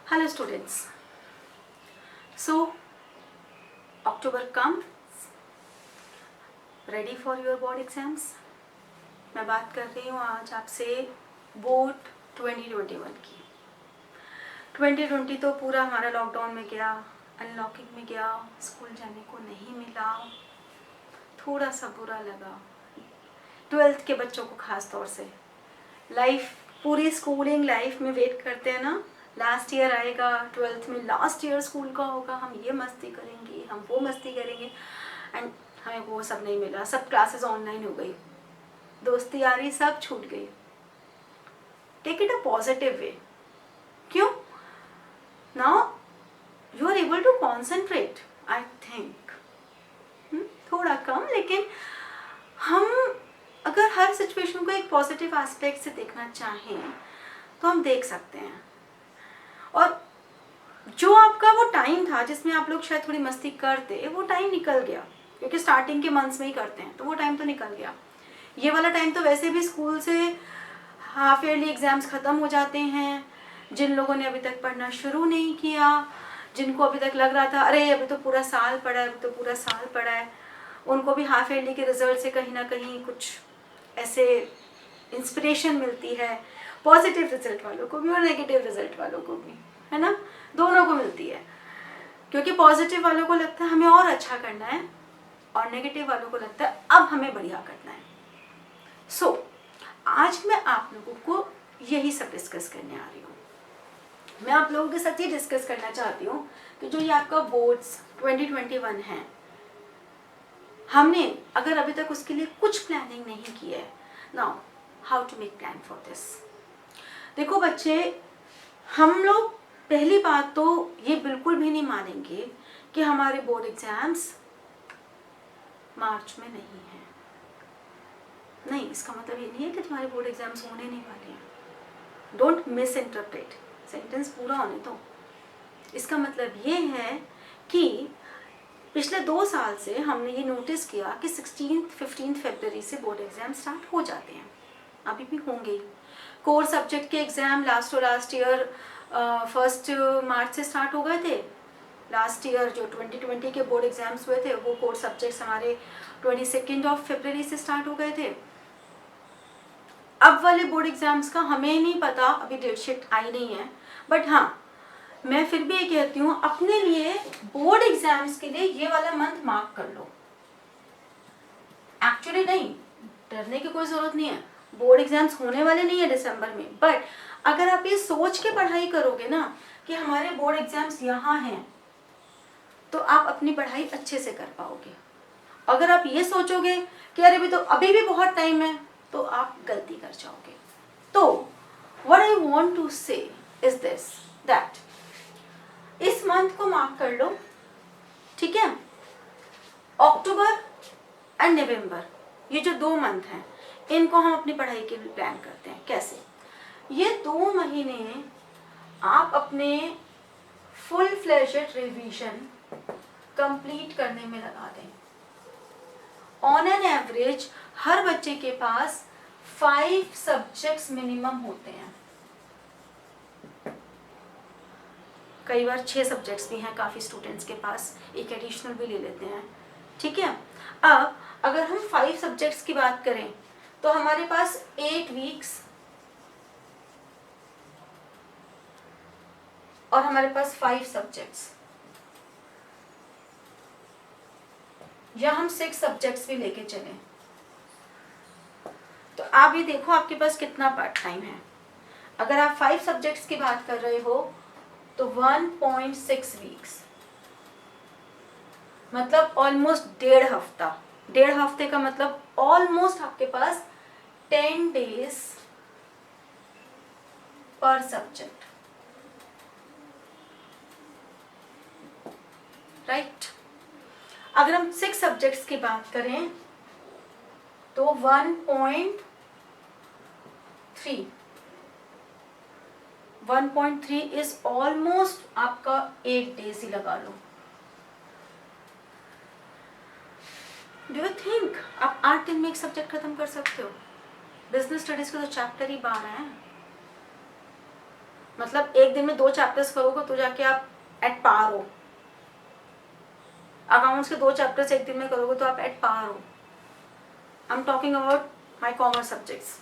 Hello students. So October comes, ready for your board exams. मैं बात कर रही हूँ आज आपसे बोर्ड 2021 की। 2020 तो पूरा हमारा लॉकडाउन में गया, अनलॉकिंग में गया, स्कूल जाने को नहीं मिला, थोड़ा सा बुरा लगा। 12th के बच्चों को खास तौर से लाइफ, पूरी स्कूलिंग लाइफ में वेट करते हैं ना, लास्ट ईयर आएगा, 12th में लास्ट ईयर स्कूल का होगा, हम ये मस्ती करेंगे, हम वो मस्ती करेंगे, एंड हमें वो सब नहीं मिला। सब क्लासेस ऑनलाइन हो गई, दोस्ती यारी सब छूट गई। Take it a positive way. क्यों? Now you are able to concentrate, I think थोड़ा कम, लेकिन हम अगर हर सिचुएशन को एक पॉजिटिव एस्पेक्ट से देखना चाहें तो हम देख सकते हैं। और जो आपका वो टाइम था जिसमें आप लोग शायद थोड़ी मस्ती करते, वो टाइम निकल गया, क्योंकि स्टार्टिंग के मंथ्स में ही करते हैं, तो वो टाइम तो निकल गया। ये वाला टाइम तो वैसे भी स्कूल से हाफ ईयरली एग्जाम्स ख़त्म हो जाते हैं। जिन लोगों ने अभी तक पढ़ना शुरू नहीं किया, जिनको अभी तक लग रहा था अरे अभी तो पूरा साल पड़ा है, अभी तो पूरा साल पड़ा है, उनको भी हाफ ईयरली के रिजल्ट से कहीं ना कहीं कुछ ऐसे इंस्पिरेशन मिलती है। पॉजिटिव रिजल्ट वालों को भी और नेगेटिव रिजल्ट वालों को भी, है ना, दोनों को मिलती है। क्योंकि पॉजिटिव वालों को लगता है हमें और अच्छा करना है, और नेगेटिव वालों को लगता है अब हमें बढ़िया करना है। सो आज मैं आप लोगों को यही सब डिस्कस करने आ रही हूँ। मैं आप लोगों के साथ ये डिस्कस करना चाहती हूँ कि जो ये आपका बोर्ड्स 2021 है, हमने अगर अभी तक उसके लिए कुछ प्लानिंग नहीं की है, now how to make plan for this. देखो बच्चे, हम लोग पहली बात तो ये बिल्कुल भी नहीं मानेंगे कि हमारे बोर्ड एग्जाम्स मार्च में नहीं है। नहीं, इसका मतलब ये नहीं है कि तुम्हारे बोर्ड एग्जाम्स होने नहीं वाले हैं। डोंट मिस इंटरप्रेट, सेंटेंस पूरा होने दो। इसका मतलब ये है कि पिछले 2 साल से हमने ये नोटिस किया कि 16-15 फरवरी से बोर्ड एग्जाम स्टार्ट हो जाते हैं, अभी भी होंगे। कोर सब्जेक्ट के एग्जाम लास्ट ईयर 1 मार्च से स्टार्ट हो गए थे। लास्ट ईयर जो 2020 के बोर्ड एग्जाम्स हुए थे, वो कोर सब्जेक्ट्स हमारे 22 फरवरी से स्टार्ट हो गए थे। अब वाले बोर्ड एग्जाम्स का हमें नहीं पता, अभी डेट शीट आई नहीं है, बट हाँ मैं फिर भी ये कहती हूँ अपने लिए बोर्ड एग्जाम्स के लिए ये वाला मंथ मार्क कर लो। एक्चुअली नहीं, डरने की कोई जरूरत नहीं है, बोर्ड एग्जाम्स होने वाले नहीं है दिसंबर में, बट अगर आप ये सोच के पढ़ाई करोगे ना कि हमारे बोर्ड एग्जाम्स यहाँ हैं, तो आप अपनी पढ़ाई अच्छे से कर पाओगे। अगर आप ये सोचोगे कि अरे अभी भी बहुत टाइम है, तो आप गलती कर जाओगे। तो व्हाट आई वांट टू से इज दिस, दैट इस मंथ को मार्क कर लो, ठीक है। अक्टूबर एंड नवंबर, ये जो 2 मंथ हैं, इनको हम अपनी पढ़ाई के लिए प्लान करते हैं। कैसे? ये 2 महीने आप अपने फुल फ्लेजेड रिवीजन कंप्लीट करने में लगा दें। ऑन एन एवरेज हर बच्चे के पास 5 सब्जेक्ट्स मिनिमम होते हैं, कई बार 6 सब्जेक्ट्स भी हैं काफ़ी स्टूडेंट्स के पास, एक एडिशनल भी ले लेते हैं, ठीक है। अब अगर हम 5 सब्जेक्ट्स की बात करें तो हमारे पास 8 वीक्स और हमारे पास 5 सब्जेक्ट्स, या हम 6 सब्जेक्ट्स भी लेके चलें, तो आप ये देखो आपके पास कितना पार्ट टाइम है। अगर आप 5 सब्जेक्ट्स की बात कर रहे हो तो 1.6 वीक्स, मतलब ऑलमोस्ट 1.5 हफ्ता। 1.5 हफ्ते का मतलब ऑलमोस्ट आपके पास 10 डेज पर सब्जेक्ट, राइट। अगर हम 6 सब्जेक्ट्स की बात करें तो 1.3 इज ऑलमोस्ट आपका 8 डेज ही लगा लो। डू यू थिंक आप 8 दिन में एक सब्जेक्ट खत्म कर सकते हो? बिजनेस स्टडीज का तो चैप्टर ही 12 है। मतलब एक दिन में 2 चैप्टर्स करोगे तो जाके आप एट पार हो। अकाउंट्स के 2 चैप्टर्स एक दिन में करोगे तो आप एट पार हो। I am talking about my commerce subjects,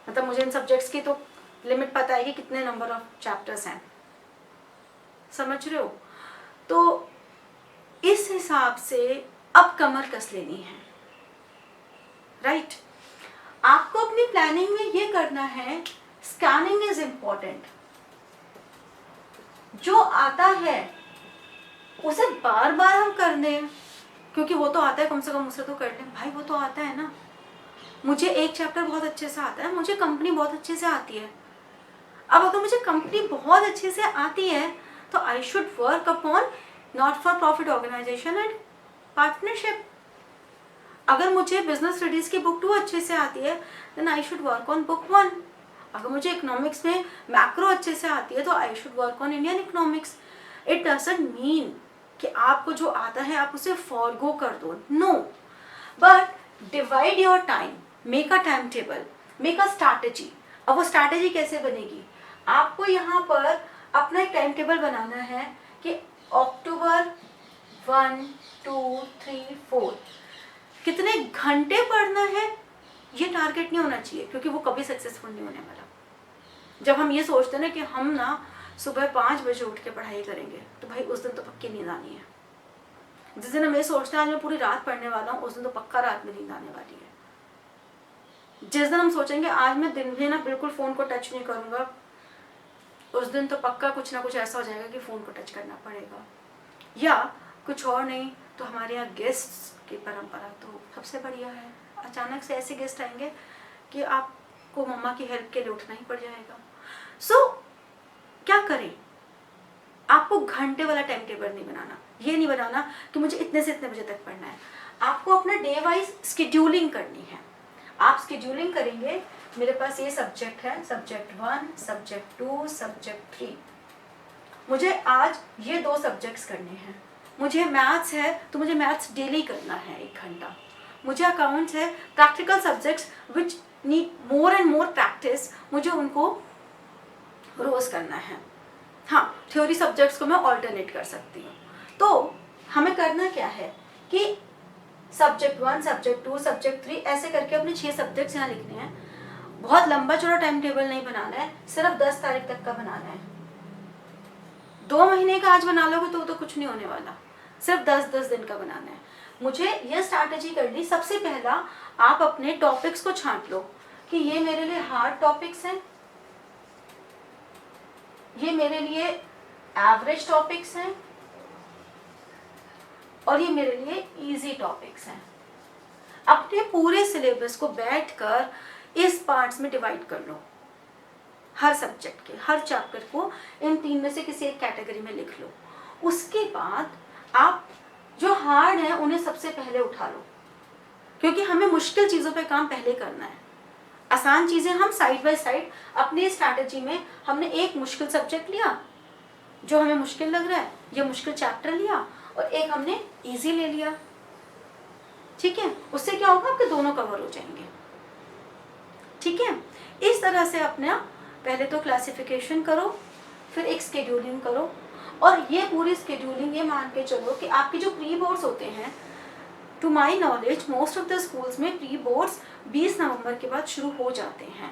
मतलब मुझे इन सब्जेक्ट्स की तो लिमिट पता है कि कितने नंबर ऑफ चैप्टर्स हैं, समझ रहे हो। तो इस हिसाब से अब कमर कस लेनी है, राइट। आपको अपनी प्लानिंग में ये करना है, स्कैनिंग इज इम्पॉर्टेंट। जो आता है उसे बार बार हम कर दें, क्योंकि वो तो आता है, कम से कम उसे तो कर लें। भाई वो तो आता है ना, मुझे एक चैप्टर बहुत अच्छे से आता है, मुझे कंपनी बहुत अच्छे से आती है। अब अगर मुझे कंपनी बहुत अच्छे से आती है तो I should work upon not for profit organisation and partnership. अगर मुझे बिजनेस स्टडीज की बुक 2 अच्छे से आती है then I should work on book 1। अगर मुझे इकोनॉमिक्स में मैक्रो अच्छे से आती है तो I should work on Indian economics. It doesn't mean कि आपको जो आता है आप उसे फॉरगो कर दो, no, but divide your time, make a time table, make a strategy. अब वो स्ट्रैटेजी कैसे बनेगी, आपको यहाँ पर अपना एक टाइम टेबल बनाना है कि अक्टूबर 1, 2, 3, 4 कितने घंटे पढ़ना है। ये टारगेट नहीं होना चाहिए, क्योंकि वो कभी सक्सेसफुल नहीं होने वाला। जब हम ये सोचते हैं ना कि हम ना सुबह 5 बजे उठ के पढ़ाई करेंगे, तो भाई उस दिन तो पक्की नींद आनी है। जिस दिन हम ये सोचते हैं आज मैं पूरी रात पढ़ने वाला हूँ, उस दिन तो पक्का रात में नींद आने वाली है। जिस दिन हम सोचेंगे आज मैं दिन में ना बिल्कुल फ़ोन को टच नहीं करूँगा, उस दिन तो पक्का कुछ ना कुछ ऐसा हो जाएगा कि फ़ोन को टच करना पड़ेगा। या कुछ और नहीं तो हमारे यहाँ गेस्ट की परंपरा तो सबसे बढ़िया है। अचानक से ऐसे गेस्ट आएंगे कि आपको मम्मा की हेल्प के लिए उठना ही पड़ जाएगा। सो क्या करें, आपको घंटे वाला टाइम टेबल नहीं बनाना। ये नहीं बनाना कि मुझे इतने से इतने बजे तक पढ़ना है। आपको अपना डे वाइज स्केड्यूलिंग करनी है। आप स्केड्यूलिंग करेंगे, मेरे पास ये सब्जेक्ट है, सब्जेक्ट 1, सब्जेक्ट 2, सब्जेक्ट 3, मुझे आज ये 2 सब्जेक्ट्स करने हैं। मुझे मैथ्स है तो मुझे मैथ्स डेली करना है 1 घंटा। मुझे अकाउंट्स है, practical subjects which need more and more practice, मुझे उनको रोज करना है। हाँ, थ्योरी सब्जेक्ट्स को मैं ऑल्टरनेट कर सकती हूँ। तो हमें करना क्या है कि सब्जेक्ट 1, सब्जेक्ट 2, सब्जेक्ट 3 ऐसे करके अपने 6 सब्जेक्ट्स यहाँ लिखने हैं। बहुत लंबा चौड़ा टाइम टेबल नहीं बनाना है, सिर्फ 10 तारीख तक का बनाना है। 2 महीने का आज बना लोगे तो कुछ नहीं होने वाला, सिर्फ 10-10 दिन का बनाना है। मुझे ये स्ट्रैटेजी करनी, सबसे पहला आप अपने टॉपिक्स को छांट लो कि ये मेरे लिए हार्ड टॉपिक्स हैं, ये मेरे लिए एवरेज टॉपिक्स हैं और ये मेरे लिए इजी टॉपिक्स हैं। अपने पूरे सिलेबस को बैठकर इस पार्ट्स में डिवाइड कर लो। हर सब्जेक्ट के हर चैप्टर को इन 3 में से किसी एक कैटेगरी में लिख लो। उसके बाद आप जो हार्ड है उन्हें सबसे पहले उठा लो, क्योंकि हमें मुश्किल चीज़ों पे काम पहले करना है। आसान चीज़ें हम साइड बाय साइड अपनी स्ट्रैटेजी में, हमने एक मुश्किल सब्जेक्ट लिया जो हमें मुश्किल लग रहा है, ये मुश्किल चैप्टर लिया और एक हमने इजी ले लिया, ठीक है। उससे क्या होगा, आपके दोनों कवर हो जाएंगे, ठीक है। इस तरह से अपना पहले तो क्लासिफिकेशन करो, फिर एक स्केड्यूलिंग करो। और ये पूरी स्केड्यूलिंग ये मान के चलो कि आपके जो प्री बोर्ड्स होते हैं, to my knowledge most of the schools में प्री बोर्ड्स 20 नवंबर के बाद शुरू हो जाते हैं।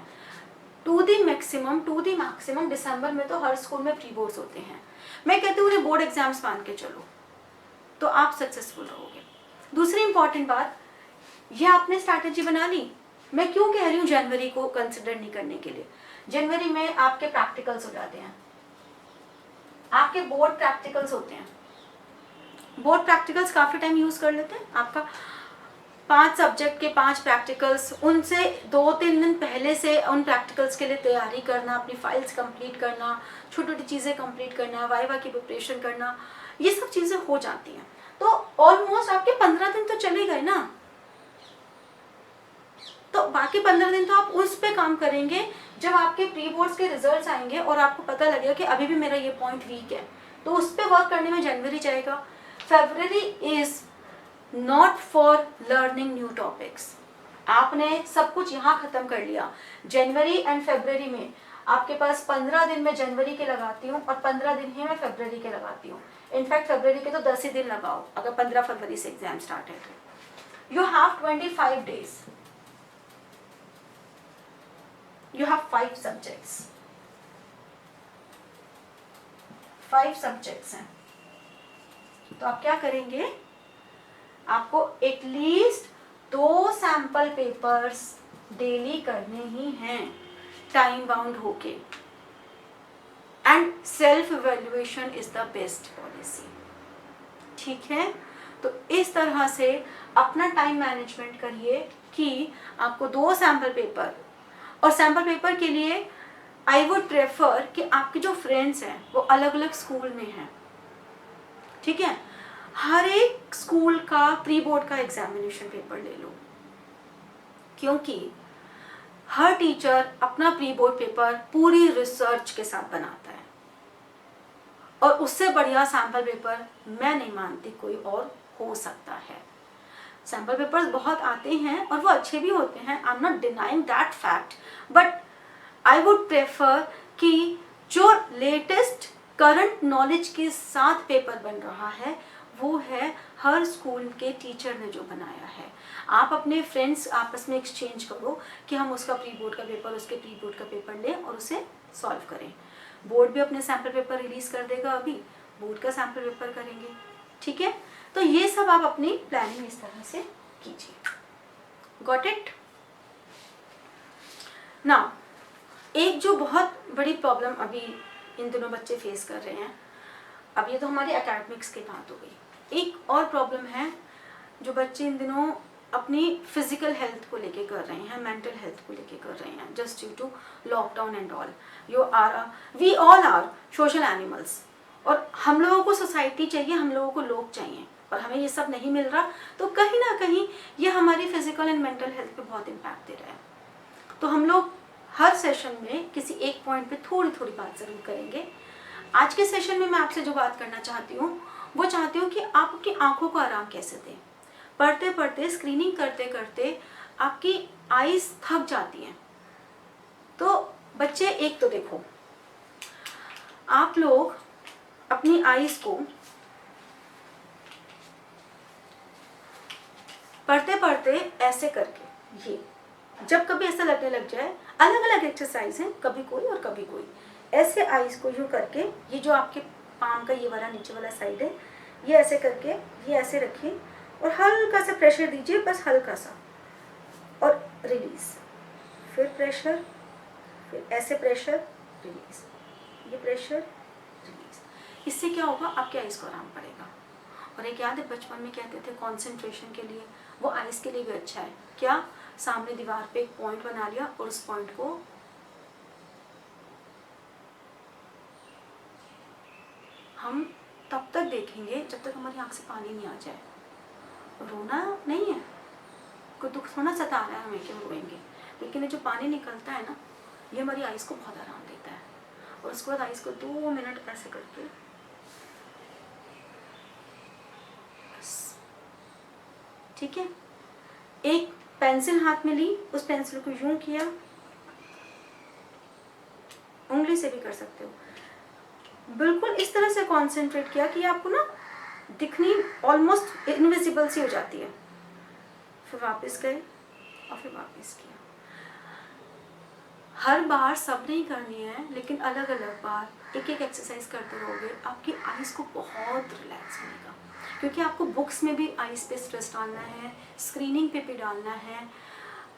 टू दी मैक्सिमम दिसंबर में तो हर स्कूल में प्री बोर्ड्स होते हैं। मैं कहती हूँ बोर्ड एग्जाम्स मान के चलो तो आप सक्सेसफुल रहोगे। दूसरी इंपॉर्टेंट बात, ये आपने स्ट्रैटेजी बना ली। मैं क्यों कह रही हूँ जनवरी को कंसिडर नहीं करने के लिए, जनवरी में आपके प्रैक्टिकल्स हो जाते हैं, आपके बोर्ड प्रैक्टिकल्स होते हैं। बोर्ड प्रैक्टिकल्स काफ़ी टाइम यूज़ कर लेते हैं। आपका 5 सब्जेक्ट के 5 प्रैक्टिकल्स, उनसे 2-3 दिन पहले से उन प्रैक्टिकल्स के लिए तैयारी करना, अपनी फाइल्स कंप्लीट करना, छोटी छोटी चीज़ें कंप्लीट करना, वाइवा की प्रिपरेशन करना, ये सब चीज़ें हो जाती हैं। तो ऑलमोस्ट आपके 15 दिन तो चले गए ना, तो बाकी 15 दिन तो आप उस पे काम करेंगे। जब आपके प्री बोर्ड्स के रिजल्ट्स आएंगे और आपको पता लगेगा कि अभी भी मेरा ये पॉइंट वीक है, तो उस पे वर्क करने में जनवरी जाएगा। फरवरी is not for learning new topics. आपने सब कुछ यहाँ खत्म कर लिया। जनवरी एंड फरवरी में आपके पास 15 दिन मैं जनवरी के लगाती हूँ और 15 दिन ही मैं फरवरी के लगाती हूँ। इनफैक्ट फरवरी के तो 10 ही दिन लगाओ अगर 15 फरवरी से एग्जाम स्टार्ट है तो। You have 25 days, you have 5 subjects, 5 subjects हैं। तो आप क्या करेंगे, आपको एटलीस्ट 2 सैंपल पेपर्स डेली करने ही हैं, टाइम बाउंड होके। And self evaluation is the best policy, ठीक है। तो इस तरह से अपना टाइम मैनेजमेंट करिए कि आपको 2 सैंपल पेपर, और सैंपल पेपर के लिए आई वुड प्रेफर कि आपके जो फ्रेंड्स हैं वो अलग अलग स्कूल में हैं, ठीक है। हर एक स्कूल का प्री बोर्ड का एग्जामिनेशन पेपर ले लो, क्योंकि हर टीचर अपना प्री बोर्ड पेपर पूरी रिसर्च के साथ बनाता है, और उससे बढ़िया सैंपल पेपर मैं नहीं मानती कोई और हो सकता है। सैंपल पेपर्स बहुत आते हैं और वो अच्छे भी होते हैं, I am not denying that fact, but I would prefer कि जो लेटेस्ट करंट नॉलेज के साथ पेपर बन रहा है वो है हर स्कूल के टीचर ने जो बनाया है। आप अपने फ्रेंड्स आपस में एक्सचेंज करो कि हम उसका प्री बोर्ड का पेपर, उसके प्री बोर्ड का पेपर लें और उसे सॉल्व करें। बोर्ड भी अपने सैंपल पेपर रिलीज कर देगा, अभी बोर्ड का सैंपल पेपर करेंगे, ठीक है। तो ये सब आप अपनी प्लानिंग इस तरह से कीजिए। Got it? नाउ एक जो बहुत बड़ी प्रॉब्लम अभी इन दोनों बच्चे फेस कर रहे हैं, अब ये तो हमारी एकेडमिक्स की बात हो गई, एक और प्रॉब्लम है जो बच्चे इन दिनों अपनी फिजिकल हेल्थ को लेके कर रहे हैं, मेंटल हेल्थ को लेके कर रहे हैं, just due to lockdown and all. We all are social animals, और हम लोगों को सोसाइटी चाहिए, हम लोगों को लोग चाहिए, और हमें ये सब नहीं मिल रहा, तो कहीं ना कहीं ये हमारी फिजिकल एंड मेंटल हेल्थ पे बहुत इम्पैक्ट दे रहा है। तो हम लोग हर सेशन में किसी एक पॉइंट पे थोड़ी थोड़ी बात जरूर करेंगे। आज के सेशन में मैं आपसे जो बात करना चाहती हूँ वो चाहती हूँ कि आप अपनी आंखों को आराम कैसे दें। पढ़ते पढ़ते, स्क्रीनिंग करते करते आपकी आईज थक जाती हैं। तो बच्चे, एक तो देखो, आप लोग अपनी आईज को पढ़ते पढ़ते ऐसे करके, ये जब कभी ऐसा लगने लग जाए, अलग अलग एक्सरसाइज है, कभी कोई और कभी कोई, ऐसे आईज को यूं करके, ये जो आपके पाम का ये वाला नीचे वाला साइड है, ये ऐसे करके ये ऐसे रखिए और हल्का सा प्रेशर दीजिए, बस हल्का सा, और रिलीज, फिर प्रेशर, फिर ऐसे प्रेशर, रिलीज, ये प्रेशर, रिलीज। इससे क्या होगा, आपके आईज को आराम पड़ेगा। और एक याद है बचपन में कहते थे कंसंट्रेशन के लिए, वो आईज के लिए भी अच्छा है। क्या, सामने दीवार पे एक पॉइंट बना लिया और उस पॉइंट को हम तब तक देखेंगे जब तक हमारी आंख से पानी नहीं आ जाए। रोना नहीं है, कोई दुख थोड़ा सता रहा है हमें कि हम रोएंगे, लेकिन ये जो पानी निकलता है ना, ये हमारी आईज को बहुत आराम देता है। और उसके बाद आईज को 2 मिनट ऐसे करके, बस, ठीक है। एक पेंसिल हाथ में ली, उस पेंसिल को यूं किया, उंगली से भी कर सकते हो, बिल्कुल इस तरह से कंसंट्रेट किया कि आपको ना दिखनी ऑलमोस्ट इनविजिबल सी हो जाती है। फिर वापस गए और फिर वापस किया। हर बार सब नहीं करनी है, लेकिन अलग अलग बार एक एक एक्सरसाइज करते रहोगे, आपकी आईज को बहुत रिलैक्स मिलेगा। क्योंकि आपको बुक्स में भी आईज पे स्ट्रेस डालना है, स्क्रीनिंग पे भी डालना है।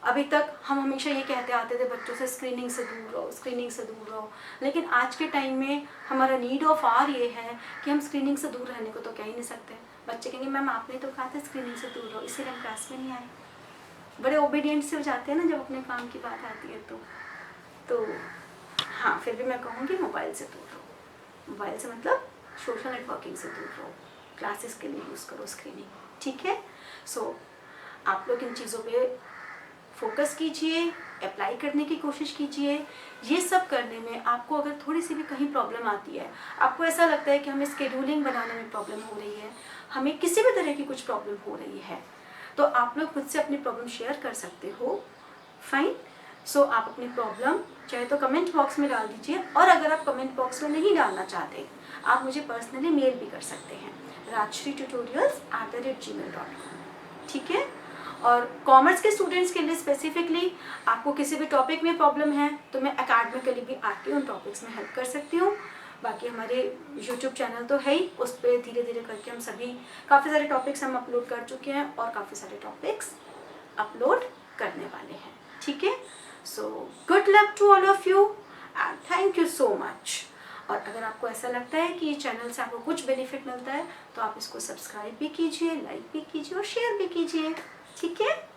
अभी तक हम हमेशा ये कहते आते थे बच्चों से, स्क्रीनिंग से दूर रहो, स्क्रीनिंग से दूर रहो, लेकिन आज के टाइम में हमारा नीड ऑफ आवर ये है कि हम स्क्रीनिंग से दूर रहने को तो कह ही नहीं सकते। बच्चे कहेंगे मैम आपने तो कहा था स्क्रीनिंग से दूर रहो, इसीलिए हम क्लास में नहीं आए। बड़े ओबीडियंट से हो जाते हैं ना जब अपने काम की बात आती है तो हाँ, फिर भी मैं कहूँगी मोबाइल से दूर रहो। मोबाइल से मतलब सोशल नेटवर्किंग से दूर रहो, क्लासेस के लिए यूज़ करो स्क्रीनिंग, ठीक है। सो आप लोग इन चीज़ों पे फोकस कीजिए, अप्लाई करने की कोशिश कीजिए। ये सब करने में आपको अगर थोड़ी सी भी कहीं प्रॉब्लम आती है, आपको ऐसा लगता है कि हमें स्केड्यूलिंग बनाने में प्रॉब्लम हो रही है, हमें किसी भी तरह की कुछ प्रॉब्लम हो रही है, तो आप लोग खुद से अपनी प्रॉब्लम शेयर कर सकते हो। फाइन, सो आप अपनी प्रॉब्लम चाहे तो कमेंट बॉक्स में डाल दीजिए, और अगर आप कमेंट बॉक्स में नहीं डालना चाहते आप मुझे पर्सनली मेल भी कर सकते हैं rajshreetutorials@gmail.com, ठीक है। और कॉमर्स के स्टूडेंट्स के लिए स्पेसिफिकली आपको किसी भी टॉपिक में प्रॉब्लम है तो मैं एकेडमिकली भी आके उन टॉपिक्स में हेल्प कर सकती हूँ। बाकी हमारे यूट्यूब चैनल तो है ही, उस पर धीरे धीरे करके हम सभी काफ़ी सारे टॉपिक्स हम अपलोड कर चुके हैं और काफ़ी सारे टॉपिक्स अपलोड करने वाले हैं, ठीक है। So good luck to all of you and thank you so much. और अगर आपको ऐसा लगता है कि ये चैनल से आपको कुछ बेनिफिट मिलता है तो आप इसको सब्सक्राइब भी कीजिए, लाइक भी कीजिए और शेयर भी कीजिए, ठीक है।